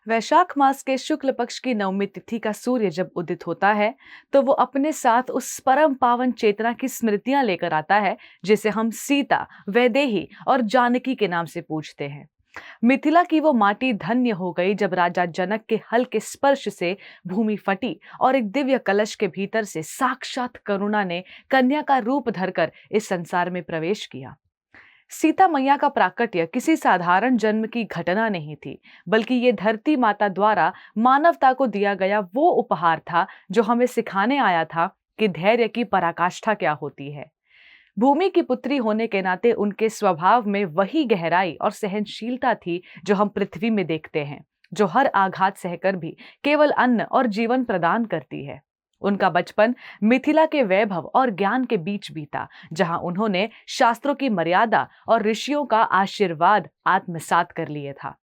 वैशाख मास के शुक्ल पक्ष की नवमी तिथि का सूर्य जब उदित होता है तो वो अपने साथ उस परम पावन चेतना की स्मृतियां लेकर आता है जिसे हम सीता, वैदेही और जानकी के नाम से पूजते हैं। मिथिला की वो माटी धन्य हो गई जब राजा जनक के हल्के स्पर्श से भूमि फटी और एक दिव्य कलश के भीतर से साक्षात करुणा ने कन्या का रूप धरकर इस संसार में प्रवेश किया। सीता मैया का प्राकट्य किसी साधारण जन्म की घटना नहीं थी, बल्कि ये धरती माता द्वारा मानवता को दिया गया वो उपहार था जो हमें सिखाने आया था कि धैर्य की पराकाष्ठा क्या होती है। भूमि की पुत्री होने के नाते उनके स्वभाव में वही गहराई और सहनशीलता थी जो हम पृथ्वी में देखते हैं, जो हर आघात सहकर भी केवल अन्न और जीवन प्रदान करती है। उनका बचपन मिथिला के वैभव और ज्ञान के बीच बीता, जहां उन्होंने शास्त्रों की मर्यादा और ऋषियों का आशीर्वाद आत्मसात कर लिए था।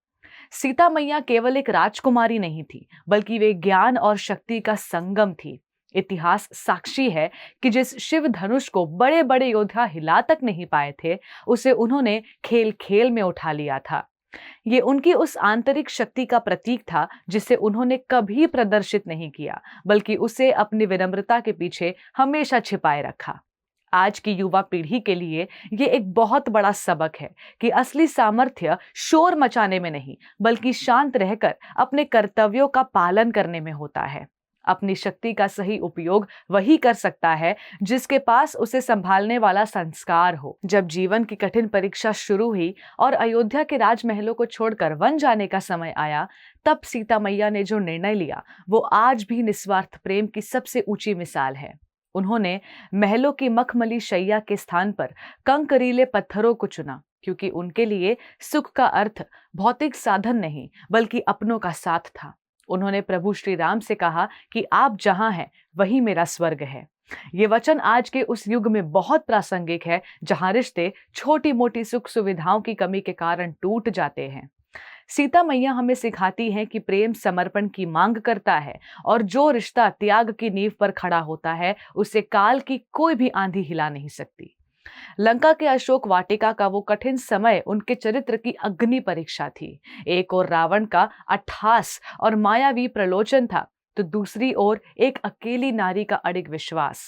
सीता मैया केवल एक राजकुमारी नहीं थी, बल्कि वे ज्ञान और शक्ति का संगम थी। इतिहास साक्षी है कि जिस शिव धनुष को बड़े बड़े योद्धा हिला तक नहीं पाए थे, उसे उन्होंने खेल खेल में उठा लिया था। ये उनकी उस आंतरिक शक्ति का प्रतीक था जिसे उन्होंने कभी प्रदर्शित नहीं किया, बल्कि उसे अपनी विनम्रता के पीछे हमेशा छिपाए रखा। आज की युवा पीढ़ी के लिए ये एक बहुत बड़ा सबक है कि असली सामर्थ्य शोर मचाने में नहीं, बल्कि शांत रहकर अपने कर्तव्यों का पालन करने में होता है। अपनी शक्ति का सही उपयोग वही कर सकता है जिसके पास उसे संभालने वाला संस्कार हो। जब जीवन की कठिन परीक्षा शुरू हुई और अयोध्या के राजमहलों को छोड़कर वन जाने का समय आया, तब सीता मैया ने जो निर्णय लिया वो आज भी निस्वार्थ प्रेम की सबसे ऊंची मिसाल है। उन्होंने महलों की मखमली शैया के स्थान पर कंकरीले पत्थरों को चुना, क्योंकि उनके लिए सुख का अर्थ भौतिक साधन नहीं, बल्कि अपनों का साथ था। उन्होंने प्रभु श्री राम से कहा कि आप जहां हैं वही मेरा स्वर्ग है। ये वचन आज के उस युग में बहुत प्रासंगिक है, जहां रिश्ते छोटी मोटी सुख सुविधाओं की कमी के कारण टूट जाते हैं। सीता मैया हमें सिखाती हैं कि प्रेम समर्पण की मांग करता है, और जो रिश्ता त्याग की नींव पर खड़ा होता है उसे काल की कोई भी आंधी हिला नहीं सकती। लंका के अशोक वाटिका का वो कठिन समय उनके चरित्र की अग्नि परीक्षा थी। एक ओर रावण का अट्टहास और मायावी प्रलोचन था, तो दूसरी ओर एक अकेली नारी का अडिग विश्वास।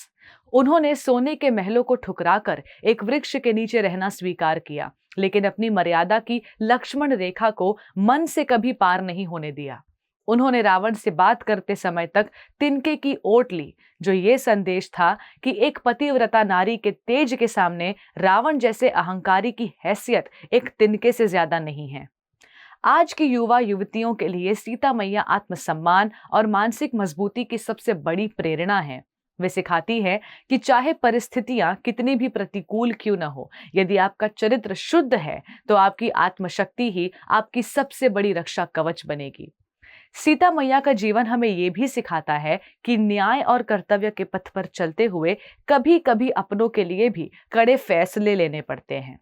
उन्होंने सोने के महलों को ठुकराकर एक वृक्ष के नीचे रहना स्वीकार किया, लेकिन अपनी मर्यादा की लक्ष्मण रेखा को मन से कभी पार नहीं होने दिया। उन्होंने रावण से बात करते समय तक तिनके की ओट ली, जो ये संदेश था कि एक पतिव्रता नारी के तेज के सामने रावण जैसे अहंकारी की हैसियत एक तिनके से ज्यादा नहीं है। आज की युवा युवतियों के लिए सीता मैया आत्मसम्मान और मानसिक मजबूती की सबसे बड़ी प्रेरणा है। वे सिखाती है कि चाहे परिस्थितियां कितनी भी प्रतिकूल क्यों न हो, यदि आपका चरित्र शुद्ध है तो आपकी आत्मशक्ति ही आपकी सबसे बड़ी रक्षा कवच बनेगी। सीता मैया का जीवन हमें यह भी सिखाता है कि न्याय और कर्तव्य के पथ पर चलते हुए कभी कभी अपनों के लिए भी कड़े फैसले लेने पड़ते हैं।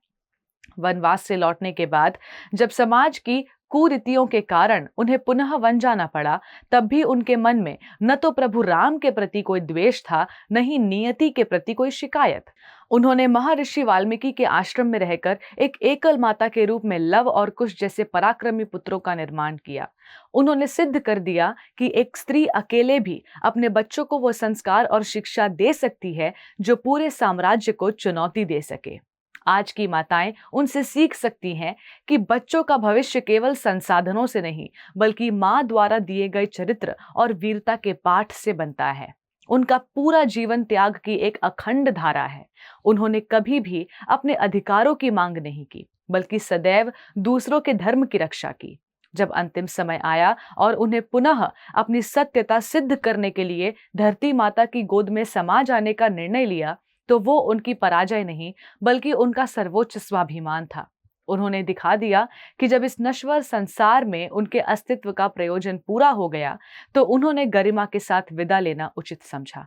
वनवास से लौटने के बाद जब समाज की कुरीतियों के कारण उन्हें पुनः वन जाना पड़ा, तब भी उनके मन में न तो प्रभु राम के प्रति कोई द्वेष था, न ही नियति के प्रति कोई शिकायत। उन्होंने महर्षि वाल्मीकि के आश्रम में रहकर एक एकल माता के रूप में लव और कुश जैसे पराक्रमी पुत्रों का निर्माण किया। उन्होंने सिद्ध कर दिया कि एक स्त्री अकेले भी अपने बच्चों को वो संस्कार और शिक्षा दे सकती है जो पूरे साम्राज्य को चुनौती दे सके। आज की माताएं उनसे सीख सकती हैं कि बच्चों का भविष्य केवल संसाधनों से नहीं, बल्कि मां द्वारा दिए गए चरित्र और वीरता के पाठ से बनता है। उनका पूरा जीवन त्याग की एक अखंड धारा है। उन्होंने कभी भी अपने अधिकारों की मांग नहीं की, बल्कि सदैव दूसरों के धर्म की रक्षा की। जब अंतिम समय आया और उन्हें पुनः अपनी सत्यता सिद्ध करने के लिए धरती माता की गोद में समा जाने का निर्णय लिया, तो वो उनकी पराजय नहीं, बल्कि उनका सर्वोच्च स्वाभिमान था। उन्होंने दिखा दिया कि जब इस नश्वर संसार में उनके अस्तित्व का प्रयोजन पूरा हो गया, तो उन्होंने गरिमा के साथ विदा लेना उचित समझा।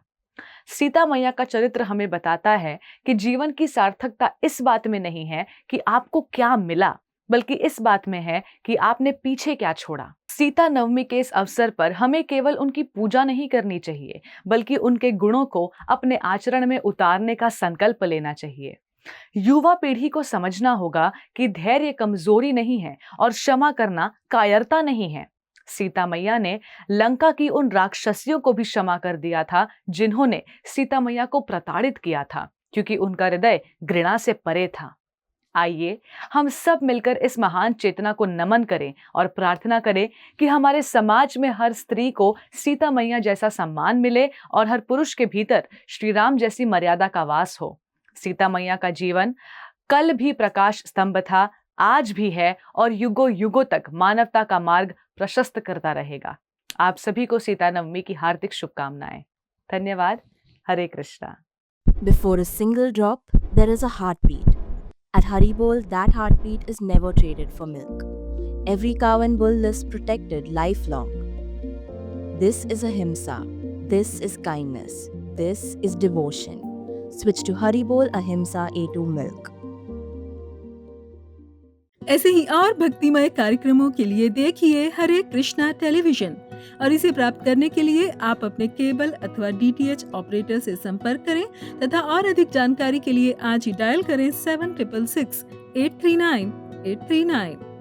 सीता मैया का चरित्र हमें बताता है कि जीवन की सार्थकता इस बात में नहीं है कि आपको क्या मिला, बल्कि इस बात में है कि आपने पीछे क्या छोड़ा। सीता नवमी के इस अवसर पर हमें केवल उनकी पूजा नहीं करनी चाहिए, बल्कि उनके गुणों को अपने आचरण में उतारने का संकल्प लेना चाहिए। युवा पीढ़ी को समझना होगा कि धैर्य कमजोरी नहीं है और क्षमा करना कायरता नहीं है। सीता मैया ने लंका की उन राक्षसियों को भी क्षमा कर दिया था जिन्होंने सीता मैया को प्रताड़ित किया था, क्योंकि उनका हृदय घृणा से परे था। आइए हम सब मिलकर इस महान चेतना को नमन करें और प्रार्थना करें कि हमारे समाज में हर स्त्री को सीता मैया जैसा सम्मान मिले और हर पुरुष के भीतर श्री राम जैसी मर्यादा का वास हो। सीता मैया का जीवन कल भी प्रकाश स्तंभ था, आज भी है और युगों युगों तक मानवता का मार्ग प्रशस्त करता रहेगा। आप सभी को सीता नवमी की हार्दिक शुभकामनाएं। धन्यवाद। हरे Krishna. Before a single drop, there is a heartbeat. At Haribol, that heartbeat is never traded for milk. Every cow and bull lives protected lifelong. This is ahimsa. This is kindness. This is devotion. Switch to Haribol Ahimsa A2 Milk. ऐसे ही और भक्तिमय कार्यक्रमों के लिए देखिए हरे Krishna television और इसे प्राप्त करने के लिए आप अपने केबल अथवा DTH ऑपरेटर से संपर्क करें तथा और अधिक जानकारी के लिए आज ही डायल करें 7666 839 839।